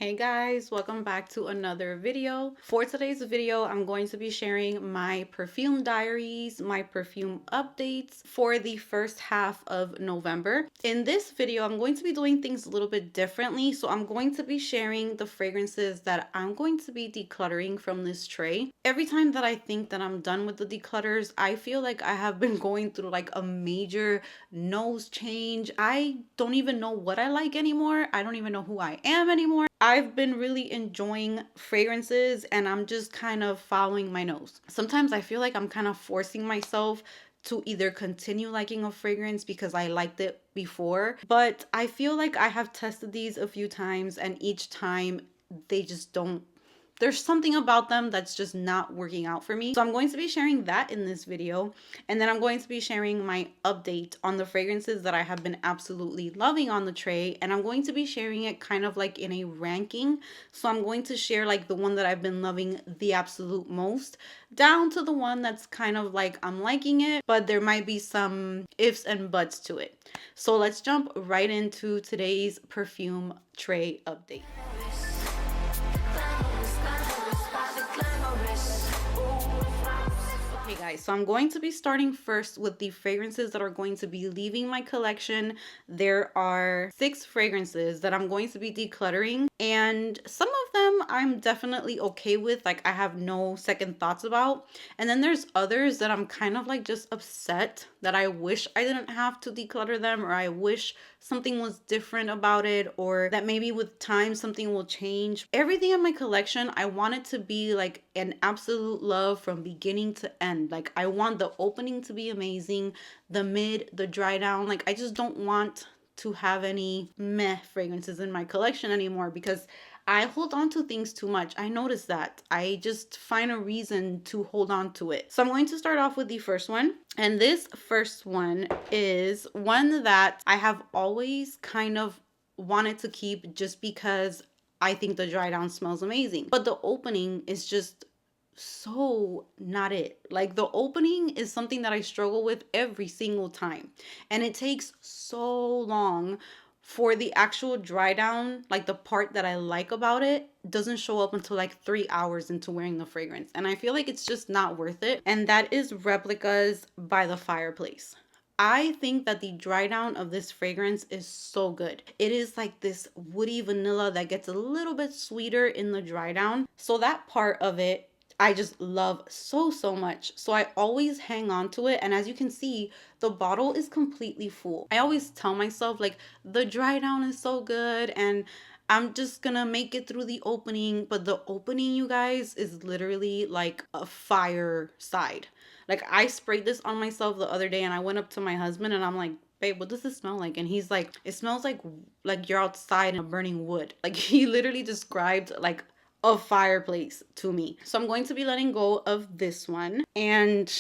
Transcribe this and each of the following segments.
Hey guys, welcome back to another video. For today's video, I'm going to be sharing my perfume diaries, my perfume updates for the first half of November. In this video, I'm going to be doing things a little bit differently. So I'm going to be sharing the fragrances that I'm going to be decluttering from this tray. Every time that I think that I'm done with the declutters, I feel like I have been going through like a major nose change. I don't even know what I like anymore. I don't even know who I am anymore. I've been really enjoying fragrances and I'm just kind of following my nose. Sometimes I feel like I'm kind of forcing myself to either continue liking a fragrance because I liked it before, but I feel like I have tested these a few times and each time they just don't, there's something about them that's just not working out for me. So I'm going to be sharing that in this video. And then I'm going to be sharing my update on the fragrances that I have been absolutely loving on the tray. And I'm going to be sharing it kind of like in a ranking. So I'm going to share like the one that I've been loving the absolute most down to the one that's kind of like I'm liking it, but there might be some ifs and buts to it. So let's jump right into today's perfume tray update. Hey guys, so I'm going to be starting first with the fragrances that are going to be leaving my collection. There are 6 fragrances that I'm going to be decluttering, and some of them I'm definitely okay with, like I have no second thoughts about. And then there's others that I'm kind of like just upset that I wish I didn't have to declutter them, or I wish something was different about it, or that maybe with time something will change. Everything in my collection, I want it to be like an absolute love from beginning to end. Like I want the opening to be amazing, the mid, the dry down. Like I just don't want to have any meh fragrances in my collection anymore because I hold on to things too much. I notice that. I just find a reason to hold on to it. So I'm going to start off with the first one. And this first one is one that I have always kind of wanted to keep just because I think the dry down smells amazing. But the opening is just so not it. Like the opening is something that I struggle with every single time. And it takes so long for the actual dry down, like the part that I like about it doesn't show up until like 3 hours into wearing the fragrance. And I feel like it's just not worth it. And that is Replicas by the Fireplace. I think that the dry down of this fragrance is so good. It is like this woody vanilla that gets a little bit sweeter in the dry down. So that part of it I just love so much. So I always hang on to it. And as you can see, the bottle is completely full. I always tell myself like the dry down is so good and I'm just gonna make it through the opening. But the opening, you guys, is literally like a fire side. Like I sprayed this on myself the other day and I went up to my husband and I'm like, babe, what does this smell like? And he's like, it smells like you're outside in a burning wood. Like he literally described like a fireplace to me. So I'm going to be letting go of this one. And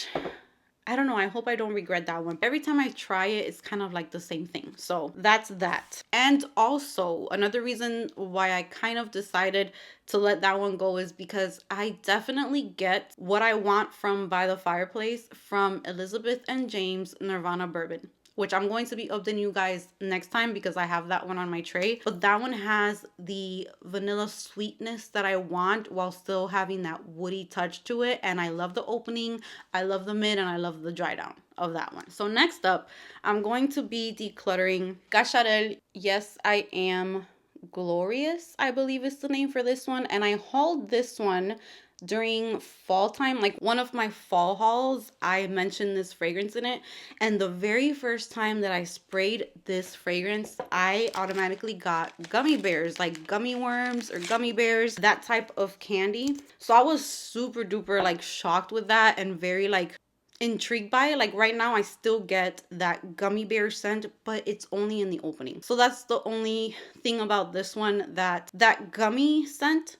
I don't know, I hope I don't regret that one. Every time I try it, it's kind of like the same thing. So that's that. And also another reason why I kind of decided to let that one go is because I definitely get what I want from By the Fireplace from Elizabeth and James Nirvana Bourbon, which I'm going to be updating you guys next time because I have that one on my tray. But that one has the vanilla sweetness that I want while still having that woody touch to it. And I love the opening, I love the mid, and I love the dry down of that one. So next up, I'm going to be decluttering CACHAREL Yes I Am Glorious, I believe is the name for this one. And I hauled this one during fall time. Like one of my fall hauls, I mentioned this fragrance in it, and the very first time that I sprayed this fragrance, I automatically got gummy bears, like gummy worms or gummy bears, that type of candy. So I was super duper like shocked with that and very like intrigued by it. Like right now I still get that gummy bear scent, but it's only in the opening. So that's the only thing about this one, that gummy scent,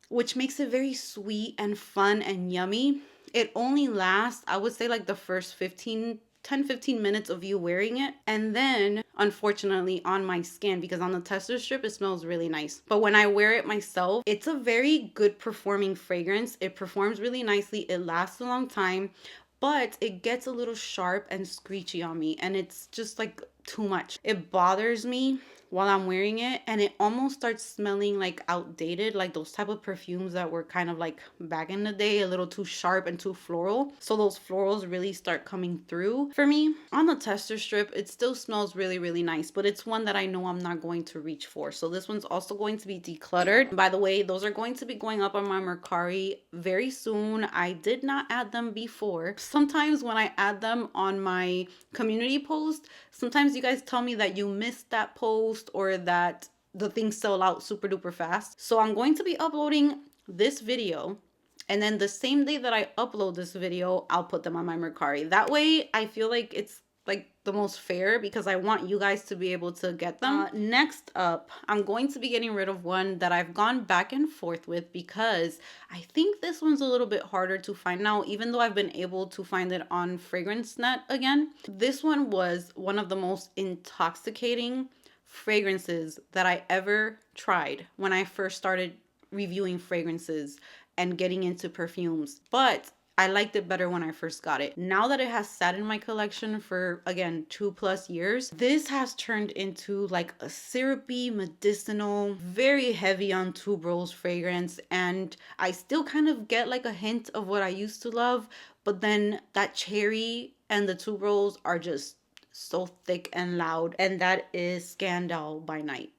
which makes it very sweet and fun and yummy. It only lasts, I would say, like the first 10-15 minutes of you wearing it. And then, unfortunately, on my skin, because on the tester strip, it smells really nice. But when I wear it myself, it's a very good performing fragrance. It performs really nicely. It lasts a long time. But it gets a little sharp and screechy on me. And it's just like too much. It bothers me while I'm wearing it, and it almost starts smelling like outdated, like those type of perfumes that were kind of like back in the day, a little too sharp and too floral. So those florals really start coming through for me. On the tester strip, it still smells really, really nice, but it's one that I know I'm not going to reach for. So this one's also going to be decluttered. By the way, those are going to be going up on my Mercari very soon. I did not add them before. Sometimes when I add them on my community post, sometimes you guys tell me that you missed that post or that the things sell out super duper fast. So I'm going to be uploading this video, and then the same day that I upload this video, I'll put them on my Mercari. That way I feel like it's like the most fair, because I want you guys to be able to get them. Next up, I'm going to be getting rid of one that I've gone back and forth with, because I think this one's a little bit harder to find now, even though I've been able to find it on FragranceNet again. This one was one of the most intoxicating fragrances that I ever tried when I first started reviewing fragrances and getting into perfumes, but I liked it better when I first got it. Now that it has sat in my collection for, again, 2+ years, this has turned into like a syrupy, medicinal, very heavy on tuberose fragrance. And I still kind of get like a hint of what I used to love, but then that cherry and the tuberose are just so thick and loud. And that is Scandal by Night,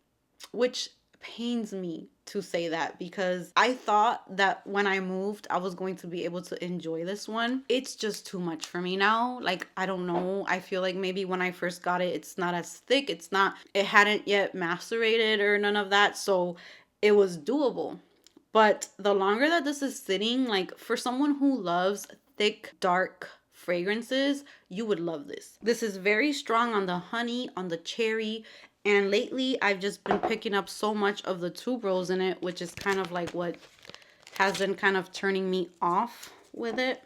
which pains me to say that, because I thought that when I moved I was going to be able to enjoy this one. It's just too much for me now. Like, I don't know, I feel like maybe when I first got it, it's not as thick, it hadn't yet macerated or none of that, so it was doable. But the longer that this is sitting, like for someone who loves thick, dark fragrances, you would love this. This is very strong on the honey, on the cherry. And lately, I've just been picking up so much of the tuberose in it, which is kind of like what has been kind of turning me off with it.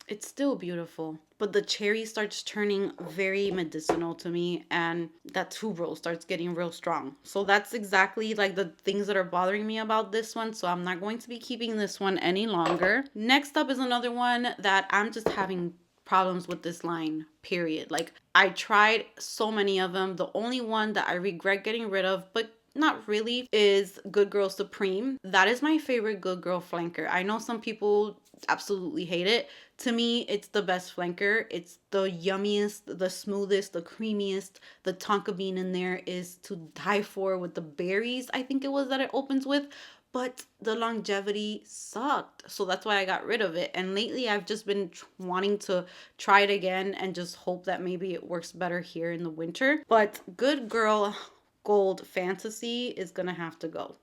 It's still beautiful, but the cherry starts turning very medicinal to me, and that tuberose starts getting real strong. So that's exactly like the things that are bothering me about this one. So I'm not going to be keeping this one any longer. Next up is another one that I'm just having problems with this line, period. Like, I tried so many of them. The only one that I regret getting rid of, but not really, is Good Girl Supreme. That is my favorite Good Girl flanker. I know some people absolutely hate it. To me, it's the best flanker. It's the yummiest, the smoothest, the creamiest. The tonka bean in there is to die for, with the berries, I think it was, that it opens with. But the longevity sucked, so that's why I got rid of it. And lately I've just been wanting to try it again and just hope that maybe it works better here in the winter. But Good Girl Gold Fantasy is gonna have to go.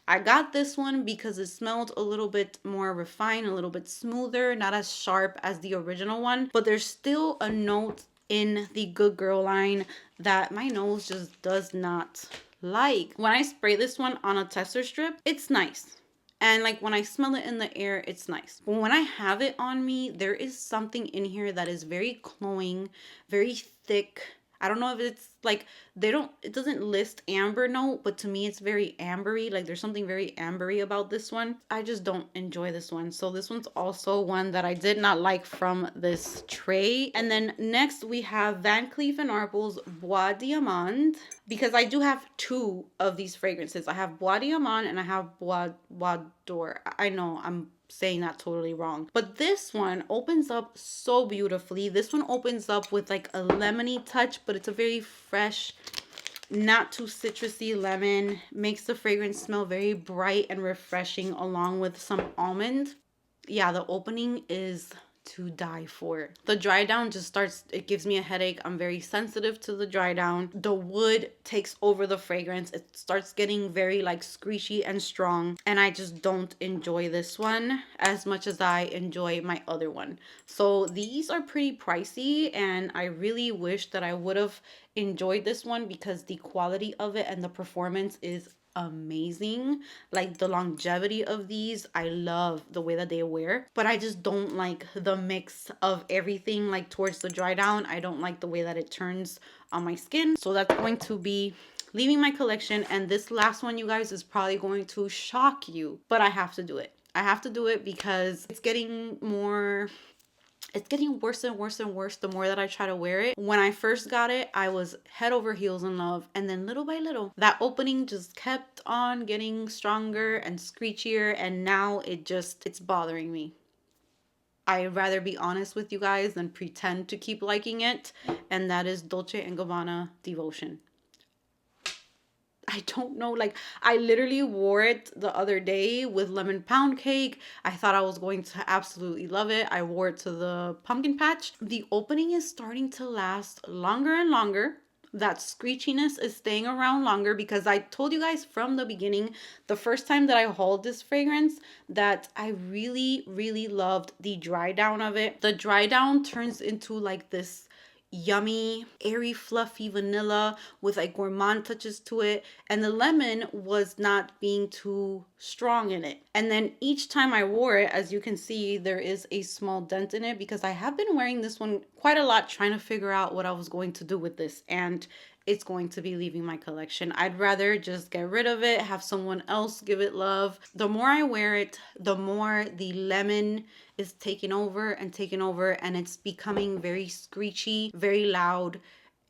I got this one because it smelled a little bit more refined, a little bit smoother, not as sharp as the original one, but there's still a note in the Good Girl line that my nose just does not like. When I spray this one on a tester strip, it's nice. And like when I smell it in the air, it's nice. But when I have it on me, there is something in here that is very cloying, very thick. I don't know if it's like, it doesn't list amber note, but to me it's very ambery. Like, there's something very ambery about this one. I just don't enjoy this one. So this one's also one that I did not like from this tray. And then next we have Van Cleef & Arpels Bois Diamant, because I do have two of these fragrances. I have Bois Diamant and I have Bois d'Or. I know I'm saying that totally wrong, but this one opens up so beautifully. This one opens up with like a lemony touch, but it's a very fresh, not too citrusy lemon. Makes the fragrance smell very bright and refreshing, along with some almond. Yeah, the opening is to die for. The dry down just starts, it gives me a headache. I'm very sensitive to the dry down. The wood takes over the fragrance. It starts getting very like screechy and strong, and I just don't enjoy this one as much as I enjoy my other one. So these are pretty pricey, and I really wish that I would have enjoyed this one, because the quality of it and the performance is amazing. Like, the longevity of these, I love the way that they wear, but I just don't like the mix of everything. Like, towards the dry down, I don't like the way that it turns on my skin. So that's going to be leaving my collection. And this last one, you guys, is probably going to shock you, but I have to do it. I have to do it because it's getting more it's getting worse and worse and worse the more that I try to wear it. When I first got it, I was head over heels in love. And then little by little, that opening just kept on getting stronger and screechier. And now it's bothering me. I'd rather be honest with you guys than pretend to keep liking it. And that is Dolce & Gabbana Devotion. I don't know, like I literally wore it the other day with lemon pound cake. I thought I was going to absolutely love it. I wore it to the pumpkin patch. The opening is starting to last longer and longer. That screechiness is staying around longer because I told you guys from the beginning, the first time that I hauled this fragrance, that I really, really loved the dry down of it. The dry down turns into like this yummy, airy, fluffy vanilla with like gourmand touches to it, and the lemon was not being too strong in it. And then each time I wore it, as you can see, there is a small dent in it because I have been wearing this one quite a lot, trying to figure out what I was going to do with this, and it's going to be leaving my collection. I'd rather just get rid of it, have someone else give it love. The more I wear it, the more the lemon is taking over, and it's becoming very screechy, very loud,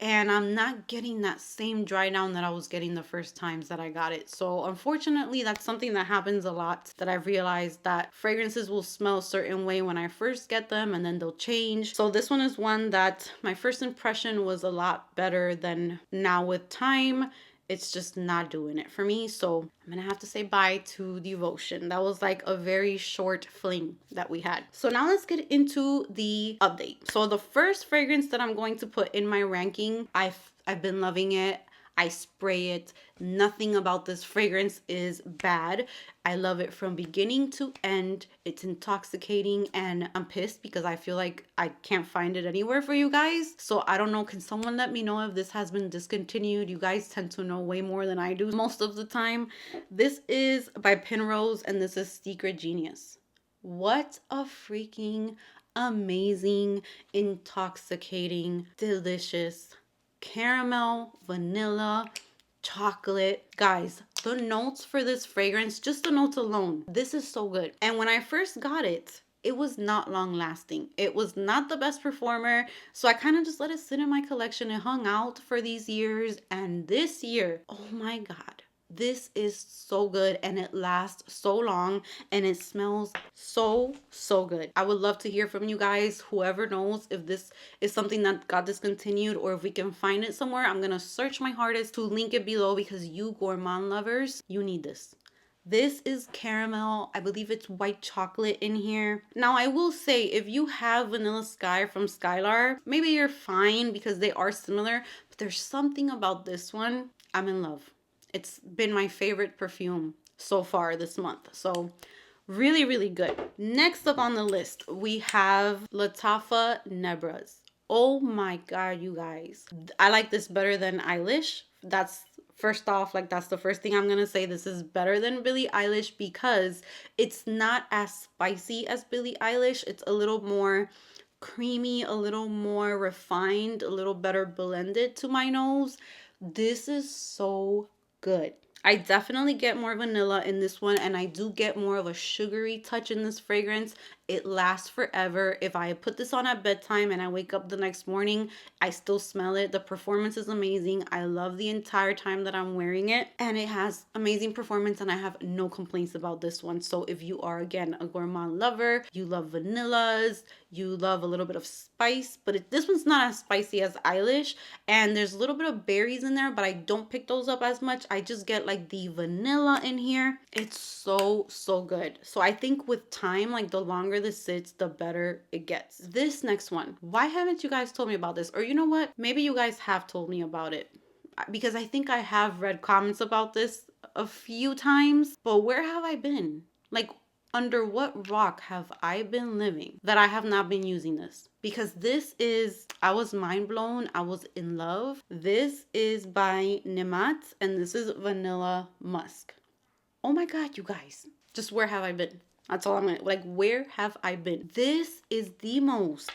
and I'm not getting that same dry down that I was getting the first times that I got it. So unfortunately, that's something that happens a lot, that I've realized that fragrances will smell a certain way when I first get them and then they'll change. So this one is one that my first impression was a lot better than now with time. It's just not doing it for me. So I'm gonna have to say bye to Devotion. That was like a very short fling that we had. So now let's get into the update. So the first fragrance that I'm going to put in my ranking, I've been loving it. I spray it. Nothing about this fragrance is bad. I love it from beginning to end. It's intoxicating, and I'm pissed because I feel like I can't find it anywhere for you guys. So I don't know. Can someone let me know if this has been discontinued? You guys tend to know way more than I do most of the time. This is by Penrose, and this is Secret Genius. What a freaking amazing, intoxicating, delicious caramel, vanilla, chocolate. Guys, the notes for this fragrance, just the notes alone, this is so good. And when I first got it, it was not long lasting. It was not the best performer. So I kind of just let it sit in my collection and hung out for these years. And this year, oh my God, this is so good, and it lasts so long, and it smells so, so good. I would love to hear from you guys. Whoever knows if this is something that got discontinued or if we can find it somewhere, I'm gonna search my hardest to link it below because you gourmand lovers, you need this. This is caramel. I believe it's white chocolate in here. Now, I will say, if you have Vanilla Sky from Skylar, maybe you're fine because they are similar, but there's something about this one. I'm in love. It's been my favorite perfume so far this month. So really, really good. Next up on the list, we have Lattafa Nebras. Oh my God, you guys. I like this better than Eilish. That's first off, like that's the first thing I'm going to say. This is better than Billie Eilish because it's not as spicy as Billie Eilish. It's a little more creamy, a little more refined, a little better blended to my nose. This is so good. I definitely get more vanilla in this one, and I do get more of a sugary touch in this fragrance. It lasts forever. If I put this on at bedtime and I wake up the next morning, I still smell it. The performance is amazing. I love the entire time that I'm wearing it, and it has amazing performance, and I have no complaints about this one. So if you are, again, a gourmand lover, you love vanillas, you love a little bit of spice, but this one's not as spicy as Eilish, and there's a little bit of berries in there, but I don't pick those up as much. I just get like the vanilla in here. It's so, so good. So I think with time, like the longer this sits, the better it gets. This next one, why haven't you guys told me about this? Or you know what? Maybe you guys have told me about it because I think I have read comments about this a few times, but where have I been? Like, under what rock have I been living that I have not been using this? Because this is, I was mind blown. I was in love. This is by Nemat, and this is Vanilla Musk. Oh my God, you guys. Just where have I been? That's all I'm gonna, like, where have I been? This is the most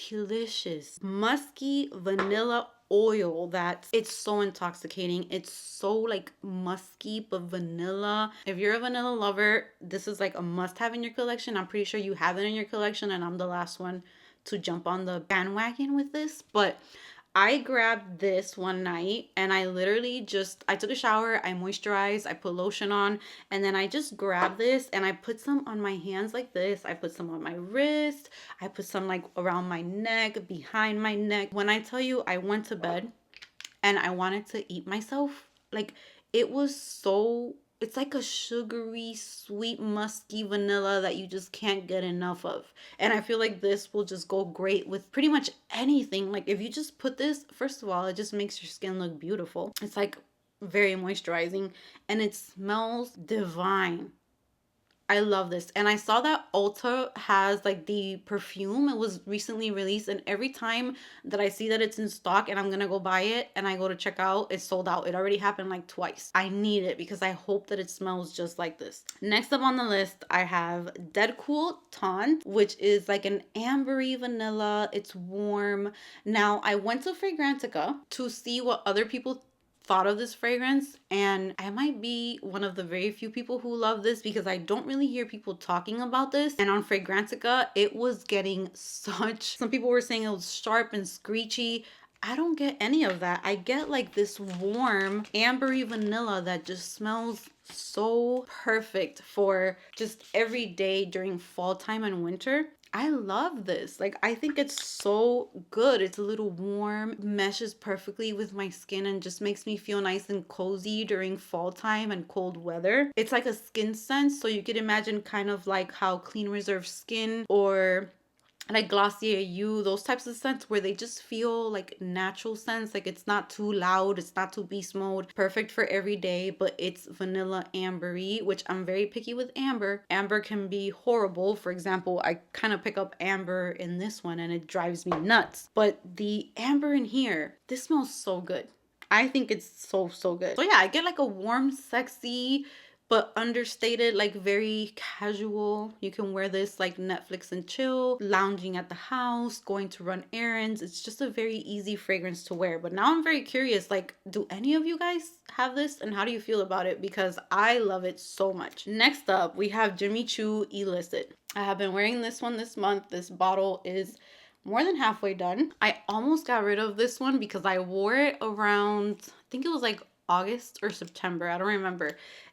delicious musky vanilla oil that it's so intoxicating. It's so like musky but vanilla. If you're a vanilla lover, this is like a must have in your collection. I'm pretty sure you have it in your collection, and I'm the last one to jump on the bandwagon with this, but I grabbed this one night and I literally I took a shower, I moisturized, I put lotion on, and then I just grabbed this and I put some on my hands like this. I put some on my wrist, I put some like around my neck, behind my neck. When I tell you I went to bed and I wanted to eat myself, like it was so, it's like a sugary, sweet, musky vanilla that you just can't get enough of. And I feel like this will just go great with pretty much anything. Like if you just put this, first of all, it just makes your skin look beautiful. It's like very moisturizing and it smells divine. I love this. And I saw that Ulta has like the perfume. It was recently released, and every time that I see that it's in stock and I'm gonna go buy it and I go to check out, it's sold out. It already happened like twice. I need it because I hope that it smells just like this. Next up on the list, I have Dead Cool Taunt, which is like an ambery vanilla. It's warm. Now, I went to Fragrantica to see what other people thought of this fragrance, and I might be one of the very few people who love this because I don't really hear people talking about this. And on Fragrantica, it was getting some people were saying it was sharp and screechy. I don't get any of that. I get like this warm ambery vanilla that just smells so perfect for just every day during fall time and winter. I love this. Like, I think it's so good. It's a little warm, meshes perfectly with my skin, and just makes me feel nice and cozy during fall time and cold weather. It's like a skin scent, so you could imagine kind of like how Clean Reserve Skin or like Glossier You, those types of scents where they just feel like natural scents. Like it's not too loud, it's not too beast mode, perfect for every day, but it's vanilla ambery, which I'm very picky with amber. Amber can be horrible. For example, I kind of pick up amber in this one and it drives me nuts, but the amber in here, this smells so good. I think it's so good. So yeah, I get like a warm, sexy but understated, like very casual. You can wear this like Netflix and chill, lounging at the house, going to run errands. It's just a very easy fragrance to wear. But now I'm very curious, like, do any of you guys have this and how do you feel about it? Because I love it so much. Next up, we have Jimmy Choo Illicit. I have been wearing this one this month. This bottle is more than halfway done. I almost got rid of this one because I wore it around, I think it was like August or September, I don't remember.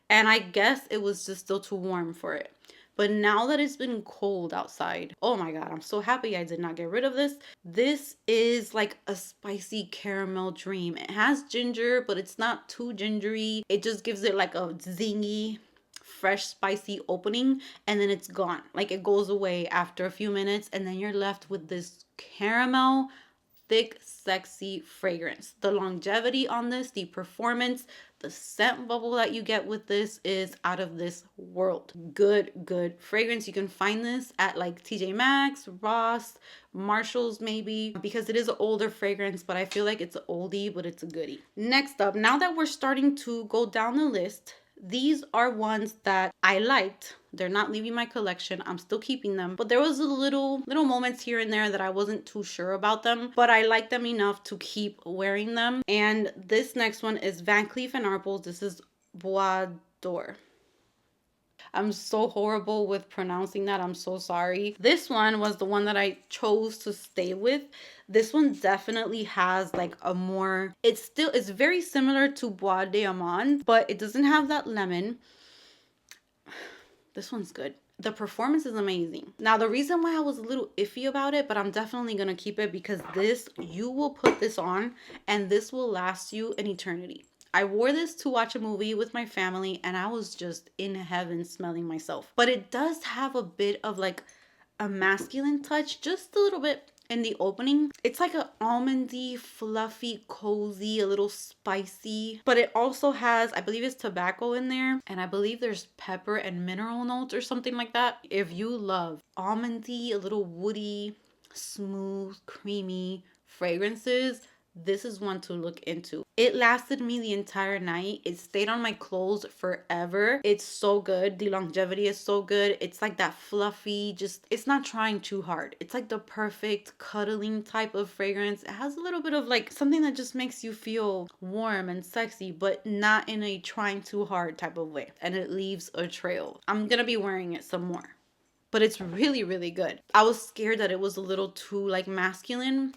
And I guess it was just still too warm for it. But now that it's been cold outside, oh my God, I'm so happy I did not get rid of this. This is like a spicy caramel dream. It has ginger, but it's not too gingery. It just gives it like a zingy, fresh, spicy opening, and then it's gone. Like it goes away after a few minutes, and then you're left with this caramel, thick, sexy fragrance. The longevity on this, the performance, the scent bubble that you get with this is out of this world. Good fragrance. You can find this at like TJ Maxx, Ross, Marshalls maybe, because it is an older fragrance, but I feel like it's an oldie, but it's a goodie. Next up, now that we're starting to go down the list, these are ones that I liked. They're not leaving my collection. I'm still keeping them. But there was a little moments here and there that I wasn't too sure about them. But I like them enough to keep wearing them. And this next one is Van Cleef Arpels. This is Bois d'Or. I'm so horrible with pronouncing that. I'm so sorry. This one was the one that I chose to stay with. This one definitely has like a more, it's very similar to Bois d'Amande, but it doesn't have that lemon. This one's good. The performance is amazing. Now, the reason why I was a little iffy about it, but I'm definitely going to keep it because this, you will put this on and this will last you an eternity. I wore this to watch a movie with my family and I was just in heaven smelling myself. But it does have a bit of like a masculine touch, just a little bit in the opening. It's like an almondy, fluffy, cozy, a little spicy. But it also has, I believe it's tobacco in there. And I believe there's pepper and mineral notes or something like that. If you love almondy, a little woody, smooth, creamy fragrances, this is one to look into. It lasted me the entire night. It stayed on my clothes forever. It's so good. The longevity is so good. It's like that fluffy, just, it's not trying too hard. It's like the perfect cuddling type of fragrance. It has a little bit of like something that just makes you feel warm and sexy, but not in a trying too hard type of way. And it leaves a trail. I'm gonna be wearing it some more. but it's really, really good. I was scared that it was a little too like masculine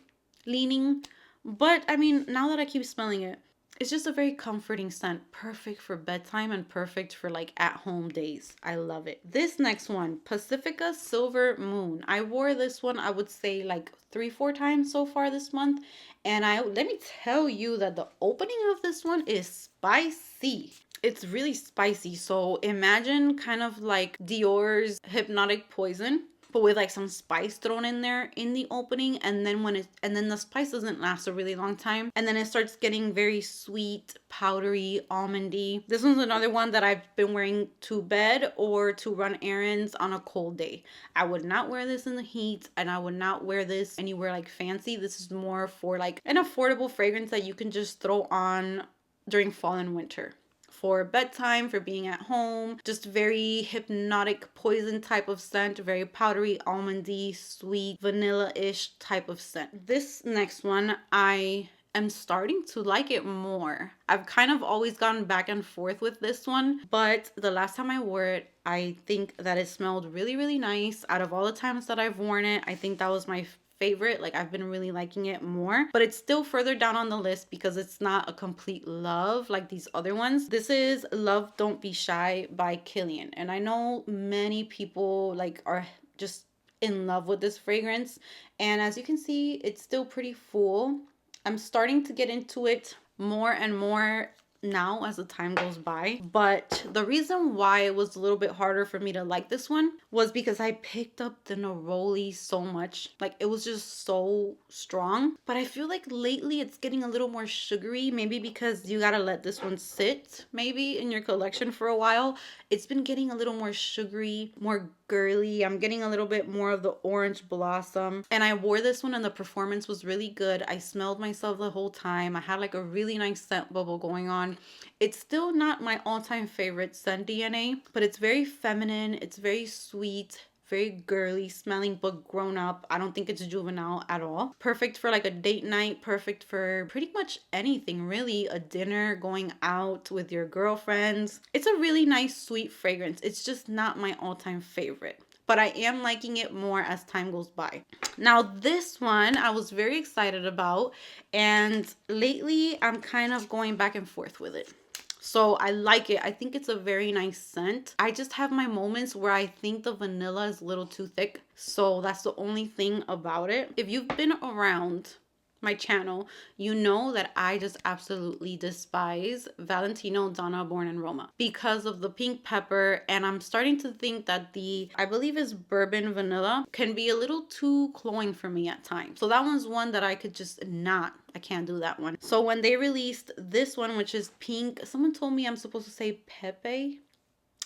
leaning, but I mean, now that I keep smelling it, it's just a very comforting scent, perfect for bedtime and perfect for like at home days. I love it. This next one, Pacifica Silver Moon. I wore this one, I would say like 3-4 times so far this month. And let me tell you that the opening of this one is spicy. It's really spicy. So imagine kind of like Dior's Hypnotic Poison, but with like some spice thrown in there in the opening, and then the spice doesn't last a really long time, and then it starts getting very sweet, powdery, almondy. This one's another one that I've been wearing to bed or to run errands on a cold day. I would not wear this in the heat, and I would not wear this anywhere like fancy. This is more for like an affordable fragrance that you can just throw on during fall and winter. For bedtime, for being at home, just very hypnotic poison type of scent, very powdery, almondy, sweet, vanilla-ish type of scent. This next one, I am starting to like it more. I've kind of always gone back and forth with this one, but the last time I wore it, I think that it smelled really, really nice. Out of all the times that I've worn it, I think that was my favorite. Like, I've been really liking it more, but it's still further down on the list because it's not a complete love like these other ones. This is Love Don't Be Shy by Killian, and I know many people like are just in love with this fragrance, and as you can see, it's still pretty full. I'm starting to get into it more and more now as the time goes by, but the reason why it was a little bit harder for me to like this one was because I picked up the neroli so much. Like, it was just so strong, but I feel like lately it's getting a little more sugary, maybe because you gotta let this one sit maybe in your collection for a while. It's been getting a little more sugary, more girly. I'm getting a little bit more of the orange blossom, and I wore this one and the performance was really good. I smelled myself the whole time. I had like a really nice scent bubble going on. It's still not my all-time favorite scent DNA, but it's very feminine, it's very sweet, very girly smelling, but grown up. I don't think it's juvenile at all. Perfect for like a date night, perfect for pretty much anything really. A dinner, going out with your girlfriends. It's a really nice sweet fragrance. It's just not my all-time favorite, but I am liking it more as time goes by. Now this one I was very excited about, and lately I'm kind of going back and forth with it. So I like it. I think it's a very nice scent. I just have my moments where I think the vanilla is a little too thick. So that's the only thing about it. If you've been around my channel, you know that I just absolutely despise Valentino Donna Born in Roma because of the pink pepper, and I'm starting to think that the, I believe is bourbon vanilla, can be a little too cloying for me at times. So that one's one that I could just not, I can't do that one. So when they released this one, which is pink, someone told me I'm supposed to say Pepe.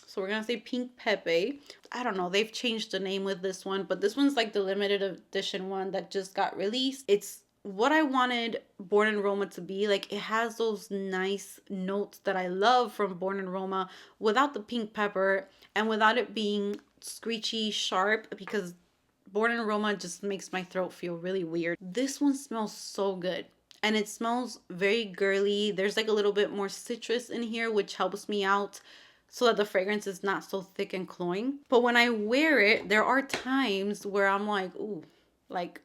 So we're gonna say Pink Pepe. I don't know, they've changed the name with this one, but this one's like the limited edition one that just got released. It's what I wanted Born in Roma to be. Like, it has those nice notes that I love from Born in Roma without the pink pepper and without it being screechy sharp, because Born in Roma just makes my throat feel really weird. This one smells so good, and it smells very girly. There's like a little bit more citrus in here, which helps me out so that the fragrance is not so thick and cloying. But when I wear it, there are times where I'm like, ooh, like,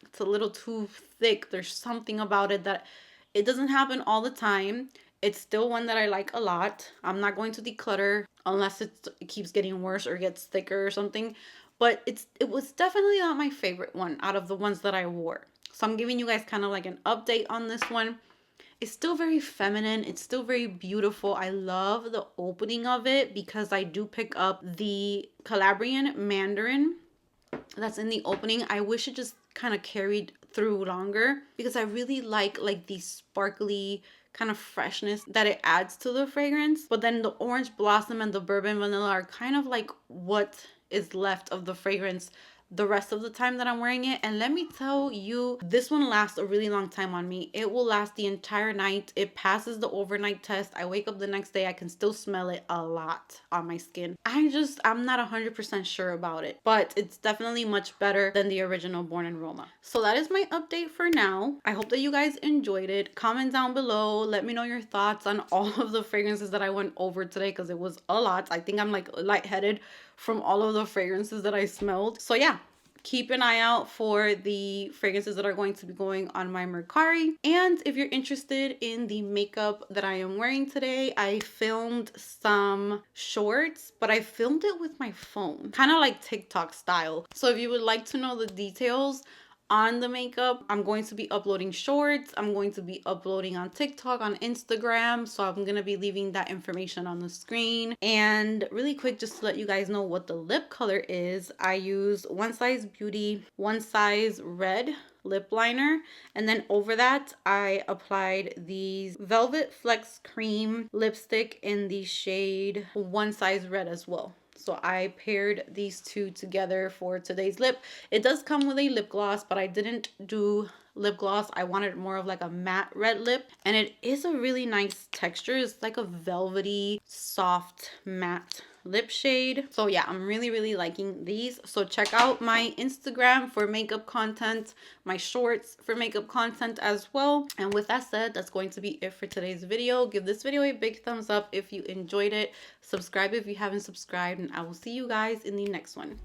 it's a little too thick. There's something about it that, it doesn't happen all the time. It's still one that I like a lot. I'm not going to declutter unless it keeps getting worse or gets thicker or something. But it was definitely not my favorite one out of the ones that I wore. So I'm giving you guys kind of like an update on this one. It's still very feminine. It's still very beautiful. I love the opening of it because I do pick up the Calabrian Mandarin that's in the opening. I wish it just kind of carried through longer because I really like the sparkly kind of freshness that it adds to the fragrance. But then the orange blossom and the bourbon vanilla are kind of like what is left of the fragrance the rest of the time that I'm wearing it. And let me tell you, this one lasts a really long time on me. It will last the entire night. It passes the overnight test. I wake up the next day, I can still smell it a lot on my skin. I'm not 100% sure about it, but it's definitely much better than the original Born in Roma. So that is my update for now. I hope that you guys enjoyed it. Comment down below. Let me know your thoughts on all of the fragrances that I went over today, because it was a lot. I think I'm like lightheaded from all of the fragrances that I smelled. So yeah, keep an eye out for the fragrances that are going to be going on my Mercari. And if you're interested in the makeup that I am wearing today, I filmed some shorts, but I filmed it with my phone, kind of like TikTok style. So if you would like to know the details on the makeup, I'm going to be uploading shorts. I'm going to be uploading on TikTok, on Instagram. So I'm going to be leaving that information on the screen. And really quick, just to let you guys know what the lip color is, I used One Size Beauty One Size Red lip liner, and then over that I applied the Velvet Flex Cream lipstick in the shade One Size Red as well. So I paired these two together for today's lip. It does come with a lip gloss, but I didn't do lip gloss. I wanted more of like a matte red lip, and it is a really nice texture. It's like a velvety, soft, matte lip shade. So yeah, I'm really liking these. So check out my Instagram for makeup content, my shorts for makeup content as well. And with that said, that's going to be it for today's video. Give this video a big thumbs up if you enjoyed it. Subscribe if you haven't subscribed, and I will see you guys in the next one.